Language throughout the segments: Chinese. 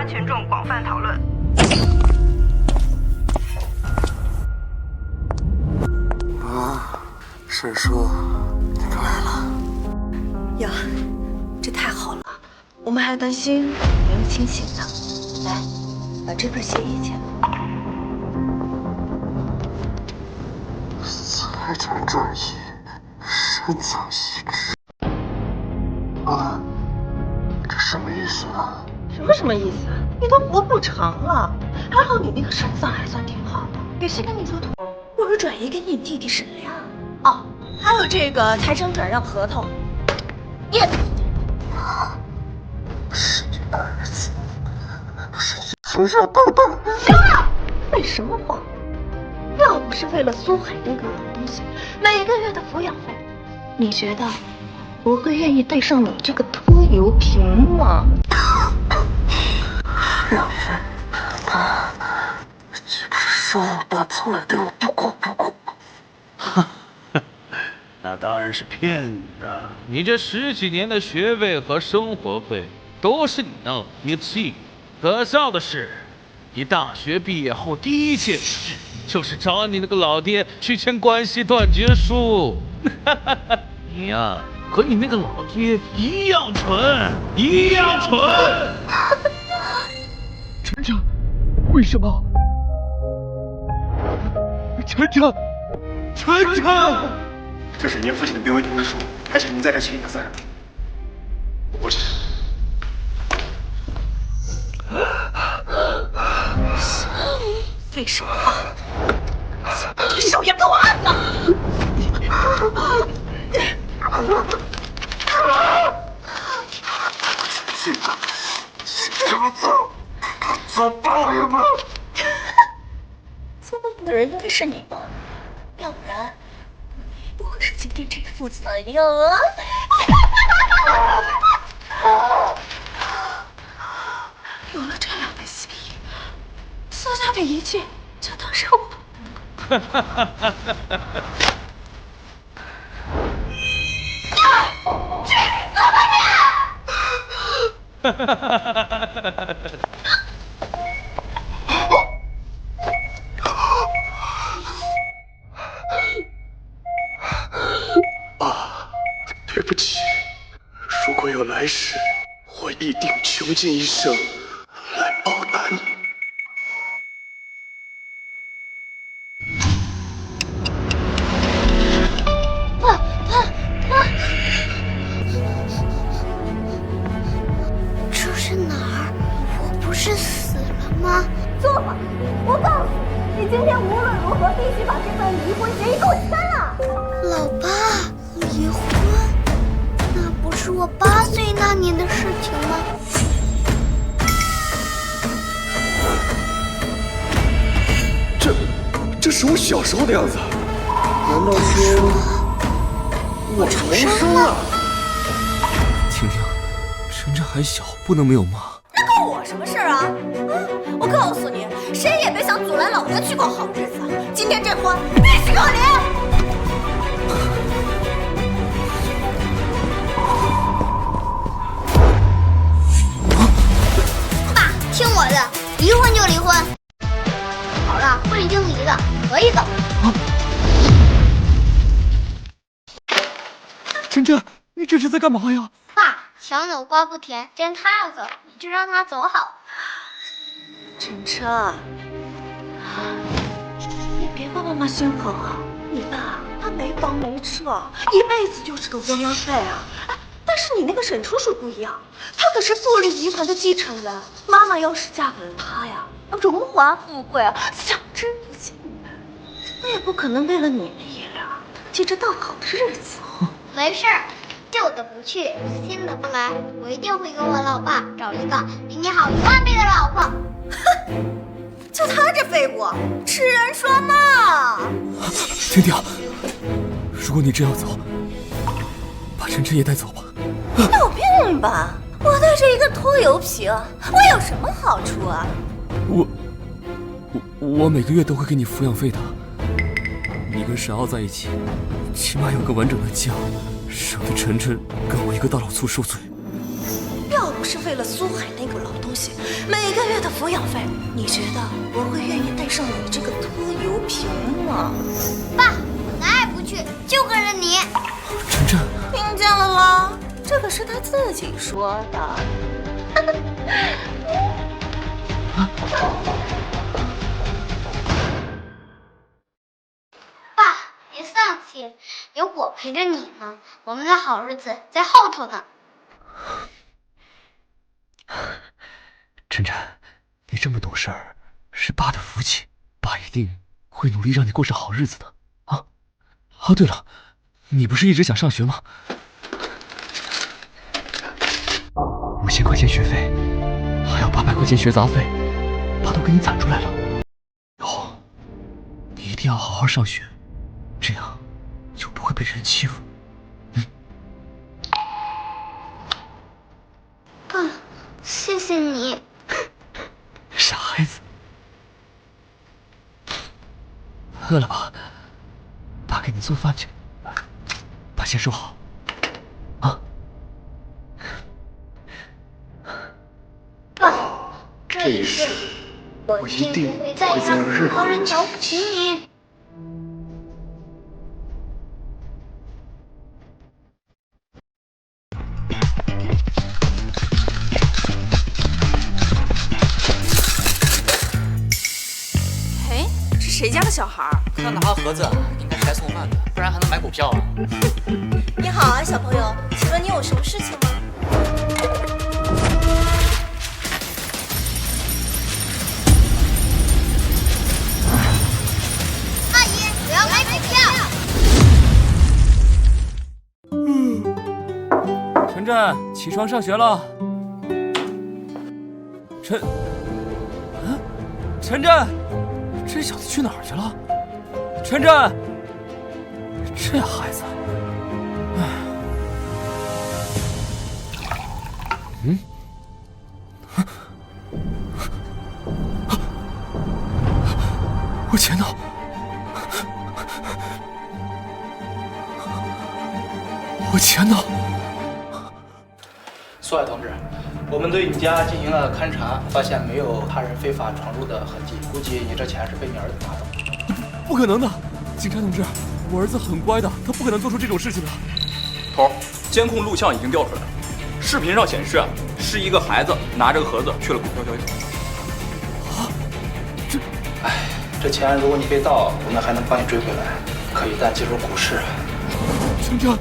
湾群众广泛讨论。沈叔，你回来了。呀，这太好了，我们还担心没有清醒呢。来，把这份协议签了。财产转移，深藏遗址。这什么意思啊？什么意思？你都活不长了，还好你那个肾脏还算挺好的，给谁跟你做同？不如转移给你弟弟沈亮。哦，还有这个财产转让合同。是你的儿子，是你从小到大。废什么话！要不是为了苏海那个老东西每个月的抚养费，你觉得我会愿意对上你这个拖油瓶吗？抚养费，爸，你不是说我爸从来对我不顾不顾？那当然是骗你的。你这10几年的学费和生活费都是你弄，你自己。可笑的是，你大学毕业后第一件事就是找你那个老爹去签关系断绝书。你呀，和你那个老爹一样蠢，一样蠢。晨晨，为什么？晨晨，晨晨，这是您父亲的病危通知书，还请您在这签一个字。我是。废什么话！这手也给我按了！这么做，做报应吗？做梦的人应该是你吧？要不然不会是今天这副惨样啊！有了这样的协议，私下的一切就当是我。对不起，如果有来世，我一定穷尽一生来报答你。这是哪儿？我不是死了吗？做吧！我告诉你，你今天无论如何必须把这份离婚协议给我签了。老爸，离婚？那不是我8岁那年的事情吗？这是我小时候的样子。难道说我重生了？婷婷，晨晨还小，不能没有妈。那关我什么事儿啊？我告诉你，谁也别想阻拦老娘去过好日子。今天这婚必须给我离！爸，听我的，离婚就离婚。好了，婚已经离了，可以走。晨晨，你这是在干嘛呀？爸，强扭瓜不甜，既然他要走，你就让他走好。晨晨，你别怪妈妈心狠啊！你爸他没房没车，一辈子就是个汪洋废啊！但是你那个沈叔叔不一样，他可是富丽集团的继承人。妈妈要是嫁给了他呀，荣华富贵啊，享之不尽。我也不可能为了你那一两过着倒好的日子。没事儿，旧的不去，新的不来。我一定会给我老爸找一个比你好1万倍的老婆。就他这废物，痴人说梦。婷婷，如果你真要走，把晨晨也带走吧。有病吧！我带着一个拖油瓶，我有什么好处啊？我每个月都会给你抚养费的。你跟沈傲在一起，起码有个完整的家，省得晨晨跟我一个大老粗受罪。要不是是为了苏海那个老东西每个月的抚养费，你觉得我会愿意带上你这个拖油瓶吗？爸，我哪也不去，就跟着你。晨晨，听见了啦，这可是他自己说的。爸，别丧气，有我陪着你呢，我们的好日子在后头呢。晨晨，你这么懂事儿，是爸的福气，爸一定会努力让你过上好日子的啊！哦，对了，你不是一直想上学吗？5000块钱学费，还有800块钱学杂费，爸都给你攒出来了。以后你一定要好好上学，这样就不会被人欺负。爸，谢谢你。傻孩子，饿了吧？爸给你做饭去，爸先收好啊。爸，这一世我一定不会再让任何人瞧不起你。哎，这谁家的小孩？看拿盒子，应该是来送饭的，不然还能买股票啊？你好啊，小朋友，请问你有什么事情吗？阿姨，我要买股票。晨晨，起床上学了。晨晨，这小子去哪儿去了？晨晨，这孩子，我钱呢？我钱呢？苏海同志，我们对你家进行了勘查，发现没有他人非法闯入的痕迹，估计你这钱是被你儿子拿的。不可能的，警察同志，我儿子很乖的，他不可能做出这种事情的。头，监控录像已经调出来了，视频上显示是一个孩子拿着个盒子去了股票交易所。这钱如果你被盗，我们还能帮你追回来，可一旦进入股市，晨晨，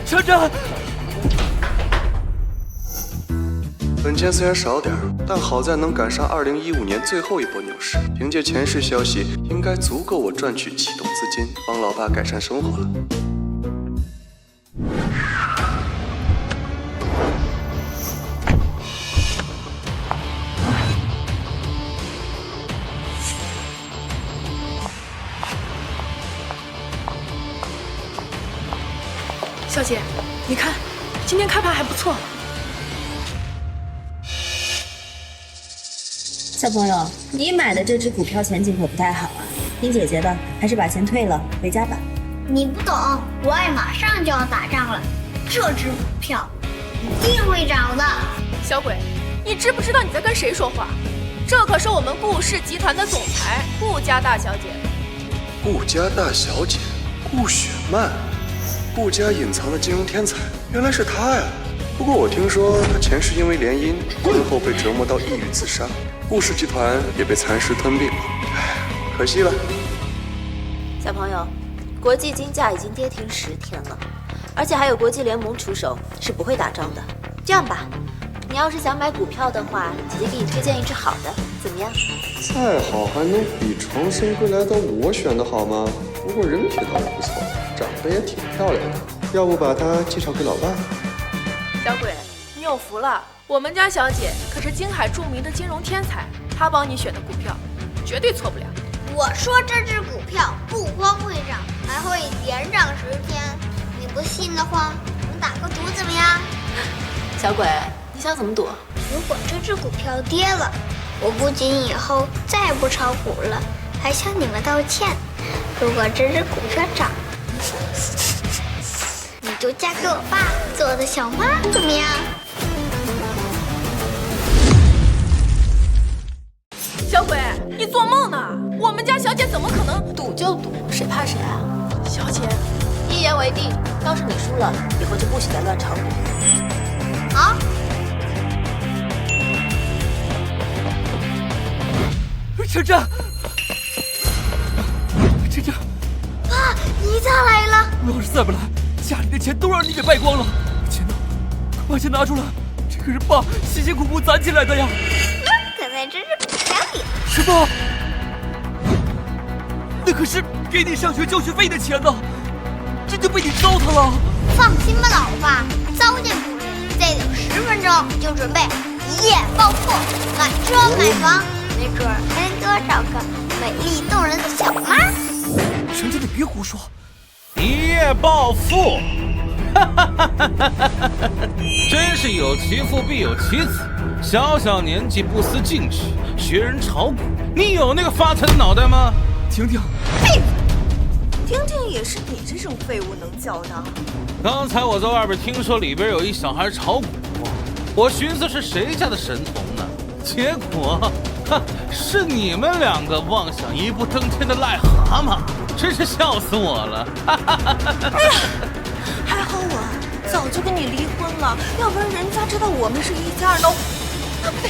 晨晨。本钱虽然少点儿，但好在能赶上2015年最后一波牛市，凭借前世消息，应该足够我赚取启动资金，帮老爸改善生活了。小姐，你看，今天开盘还不错。小朋友，你买的这只股票前景可不太好啊！听姐姐的，还是把钱退了，回家吧。你不懂，国外马上就要打仗了，这只股票一定会涨的。小鬼，你知不知道你在跟谁说话？这可是我们顾氏集团的总裁顾家大小姐。顾家大小姐，顾雪曼，顾家隐藏的金融天才，原来是她呀！不过我听说她前世因为联姻，婚后被折磨到抑郁自杀，顾氏集团也被蚕食吞并了，唉，可惜了。小朋友，国际金价已经跌停10天了，而且还有国际联盟出手，是不会打仗的。这样吧，你要是想买股票的话，姐姐给你推荐一只好的，怎么样？再好还能比重生归来的我选的好吗？不过人品倒是不错，长得也挺漂亮的，要不把她介绍给老爸？小鬼，你有福了，我们家小姐可是京海著名的金融天才，她帮你选的股票绝对错不了。我说这只股票不光会涨，还会连涨10天。你不信的话，我们打个赌怎么样？小鬼，你想怎么赌？如果这只股票跌了，我不仅以后再不炒股了，还向你们道歉。如果这只股票涨，你就嫁给我爸做我的小妈，怎么样？你做梦呢！我们家小姐怎么可能赌就赌，谁怕谁啊？小姐，一言为定，要是你输了，以后就不许再乱炒股。好。晨晨，晨晨，爸，你咋来了？我要是再不来，家里的钱都让你给败光了。钱呢？快把钱拿出来，这可是爸辛辛苦苦攒起来的呀！可在这只股票里。什么？那可是给你上学交学费的钱呢，这就被你糟蹋了。放心吧，老爸，糟践不了，再等10分钟就准备一夜暴富，买车买房，没准还能多找个美丽动人的小妈。晨晨，你别胡说。一夜暴富，真是有其父必有其子。小小年纪不思进取，学人炒股，你有那个发财的脑袋吗？婷婷，闭嘴！婷婷也是你这种废物能教的。刚才我在外边听说里边有一小孩炒股，我寻思是谁家的神童呢？结果，是你们2个妄想一步登天的癞蛤蟆，真是笑死我了！哎呀，还好我早就跟你离婚了，要不然人家知道我们是一家人都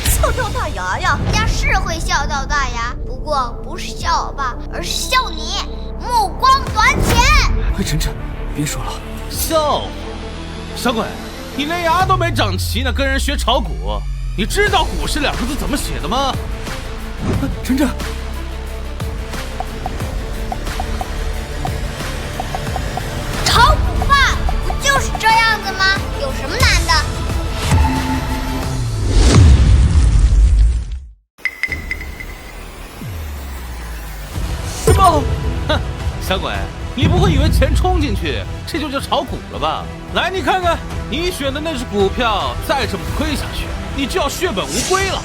笑掉大牙呀！人家是会笑掉大牙，不过不是笑我爸，而是笑你目光短浅。哎，晨晨，别说了，笑话！小鬼，你连牙都没长齐呢，跟人学炒股，你知道股市2个字怎么写的吗？晨晨，炒股吧，不就是这样子吗？有什么难的？什么？哼，小鬼，你不会以为钱冲进去这就叫炒股了吧？来，你看看，你选的那只股票，再这么亏下去，你就要血本无归了。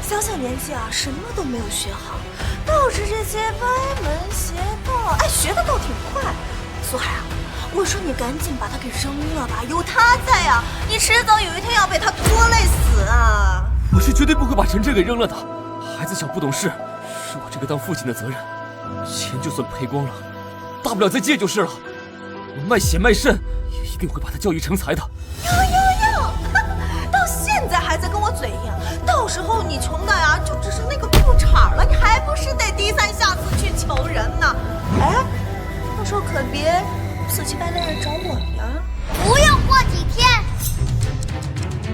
小小年纪啊，什么都没有学好，倒是这些歪门邪道，哎，学的倒挺快。苏海啊，我说你赶紧把他给扔了吧，有他在啊，你迟早有一天要被他拖累死啊！我是绝对不会把晨晨给扔了的，孩子小不懂事，是我这个当父亲的责任。钱就算赔光了，大不了再借就是了。我卖血卖肾，也一定会把他教育成才的。哟，到现在还在跟我嘴硬，到时候你穷的呀，就只是那个裤衩了，你还不是得低三下四去求人呢？哎，到时候可别死乞白赖来找我呀！不用过几天，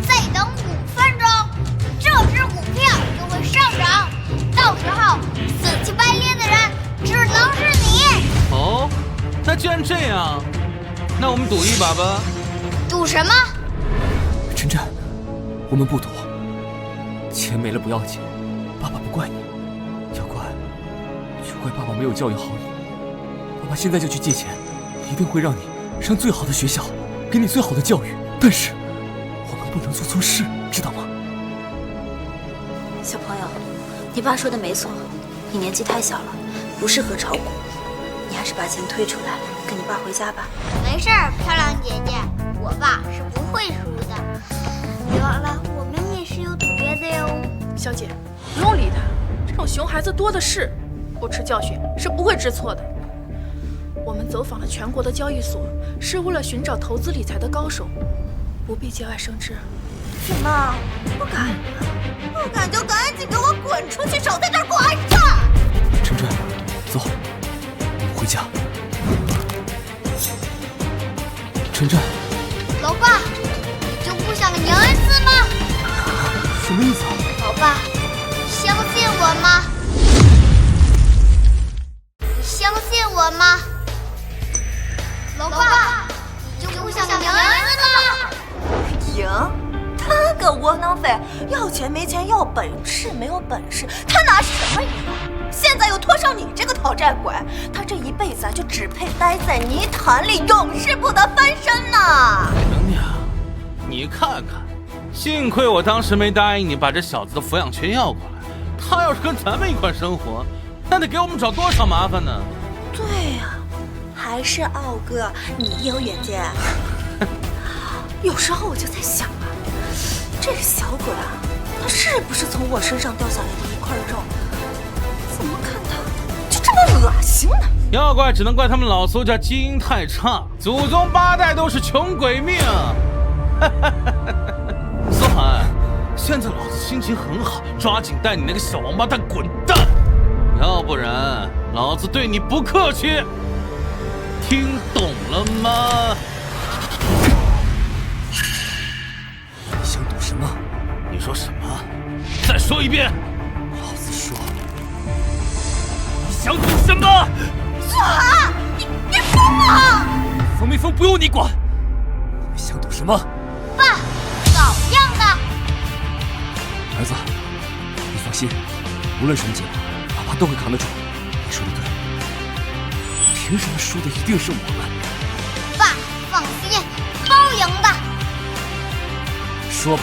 再等5分钟，这只股票就会上涨，到时候死乞白赖的人只能是你。哦，那既然这样，那我们赌一把吧。赌什么？晨晨，我们不赌，钱没了不要紧，爸爸不怪你，要怪就怪爸爸没有教育好你。爸爸现在就去借钱，一定会让你上最好的学校，给你最好的教育。但是我们不能做错事，知道吗？小朋友，你爸说的没错，你年纪太小了，不适合炒股。你还是把钱退出来，跟你爸回家吧。没事儿，漂亮姐姐，我爸是不会输的。别忘了，我们也是有赌约的哟。小姐，不用理他，这种熊孩子多的是，不吃教训是不会知错的。我们走访了全国的交易所，是为了寻找投资理财的高手，不必节外生枝。什么？不敢？不敢就赶紧给我滚出去，少在这儿给我挨炸！晨晨，走，我们回家。晨晨，老爸，你就不想赢一次吗？什么意思啊？老爸，你相信我吗？你相信我吗？老爸，你就不想赢一次吗？赢？他个窝囊废，要钱没钱，要本事没有本事，他拿什么赢啊？现在又拖上你这个讨债鬼，他这一辈子啊就只配待在泥潭里，永世不得翻身呐！娘娘，你看看，幸亏我当时没答应你把这小子的抚养权要过来，他要是跟咱们一块生活，那得给我们找多少麻烦呢？对呀，还是傲哥你有远见。有时候我就在想啊，这个小鬼啊，他是不是从我身上掉下来的一块肉？恶心呢！要怪只能怪他们老苏家基因太差，祖宗8代都是穷鬼命。思涵，现在老子心情很好，抓紧带你那个小王八蛋滚蛋，要不然老子对你不客气。听懂了吗？你想赌什么？你说什么？再说一遍。老子说，你想赌什么？苏涵，你疯了！疯没疯不用你管。你们想赌什么？爸，搞样的！儿子，你放心，无论什么结果，爸爸都会扛得住。你说的对，凭什么输的一定是我们？爸，放心，包赢的。说吧。